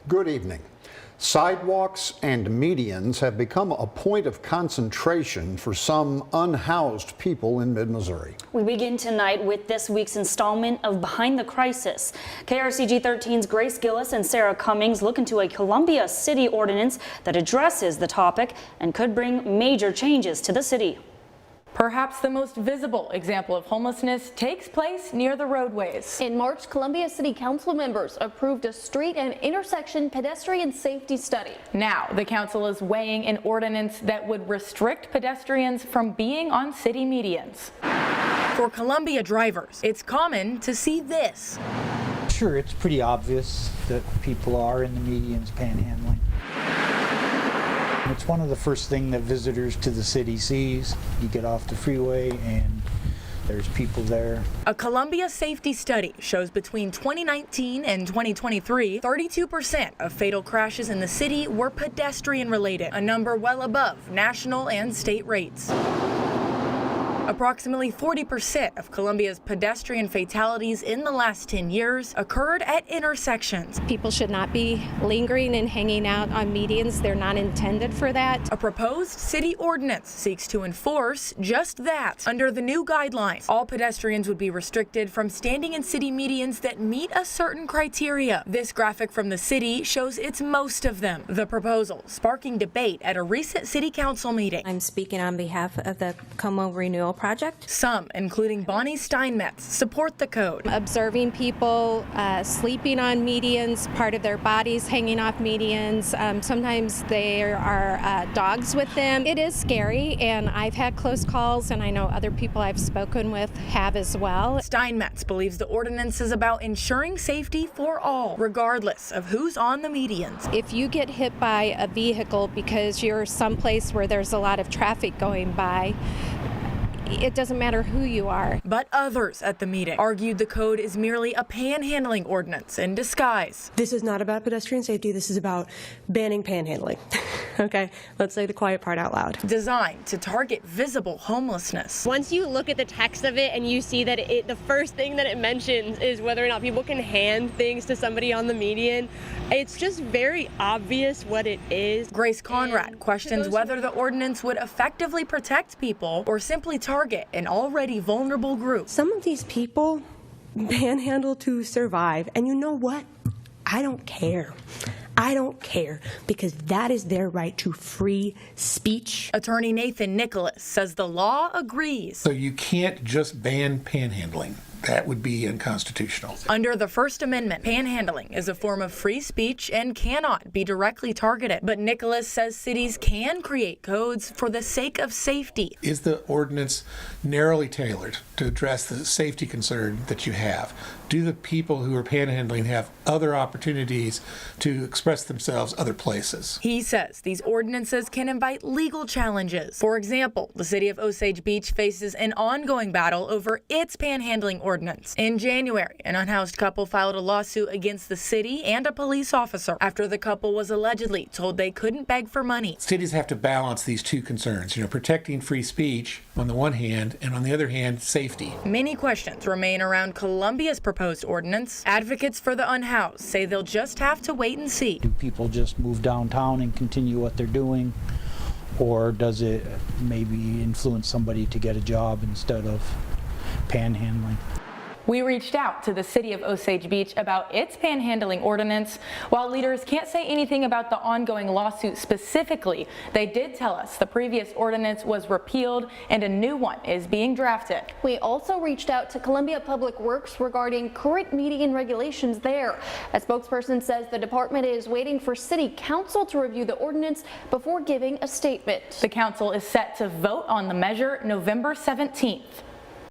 Good evening. Sidewalks and medians have become a point of concentration for some unhoused people in mid-Missouri. We begin tonight with this week's installment of Behind the Crisis. KRCG 13's Grace Gillis and Sarah Cummings look into a Columbia City ordinance that addresses the topic and could bring major changes to the city. Perhaps the most visible example of homelessness takes place near the roadways. In March, Columbia City Council members approved a street and intersection pedestrian safety study. Now, the council is weighing an ordinance that would restrict pedestrians from being on city medians. For Columbia drivers, it's common to see this. Sure, it's pretty obvious that people are in the medians panhandling. It's one of the first things that visitors to the city sees. You get off the freeway and there's people there. A Columbia safety study shows between 2019 and 2023, 32% of fatal crashes in the city were pedestrian related, a number well above national and state rates. Approximately 40% of Columbia's pedestrian fatalities in the last 10 years occurred at intersections. People should not be lingering and hanging out on medians. They're not intended for that. A proposed city ordinance seeks to enforce just that. Under the new guidelines, all pedestrians would be restricted from standing in city medians that meet a certain criteria. This graphic from the city shows it's most of them. The proposal sparking debate at a recent city council meeting. I'm speaking on behalf of the Como Renewal Project. Some, including Bonnie Steinmetz, support the code. Observing people sleeping on medians, part of their bodies hanging off medians. Sometimes there are dogs with them. It is scary, and I've had close calls, and I know other people I've spoken with have as well. Steinmetz believes the ordinance is about ensuring safety for all, regardless of who's on the medians. If you get hit by a vehicle because you're someplace where there's a lot of traffic going by, it doesn't matter who you are. But others at the meeting argued the code is merely a panhandling ordinance in disguise. This is not about pedestrian safety. This is about banning panhandling. Okay, let's say the quiet part out loud. Designed to target visible homelessness. Once you look at the text of it and you see that the first thing that it mentions is whether or not people can hand things to somebody on the median, it's just very obvious what it is. Grace Conrad questions whether the ordinance would effectively protect people or simply target an already vulnerable group. Some of these people panhandle to survive, and you know what? I don't care. I don't care, because that is their right to free speech. Attorney Nathan Nicholas says the law agrees. So you can't just ban panhandling. That would be unconstitutional. Under the First Amendment, panhandling is a form of free speech and cannot be directly targeted. But Nicholas says cities can create codes for the sake of safety. Is the ordinance narrowly tailored to address the safety concern that you have? Do the people who are panhandling have other opportunities to express themselves other places? He says these ordinances can invite legal challenges. For example, the city of Osage Beach faces an ongoing battle over its panhandling ordinance. In January, an unhoused couple filed a lawsuit against the city and a police officer after the couple was allegedly told they couldn't beg for money. Cities have to balance these two concerns, protecting free speech on the one hand, and on the other hand, safety. Many questions remain around Columbia's proposed ordinance. Advocates for the unhoused say they'll just have to wait and see. Do people just move downtown and continue what they're doing? Or does it maybe influence somebody to get a job instead of panhandling? We reached out to the city of Osage Beach about its panhandling ordinance. While leaders can't say anything about the ongoing lawsuit specifically, they did tell us the previous ordinance was repealed and a new one is being drafted. We also reached out to Columbia Public Works regarding current median regulations there. A spokesperson says the department is waiting for city council to review the ordinance before giving a statement. The council is set to vote on the measure November 17th.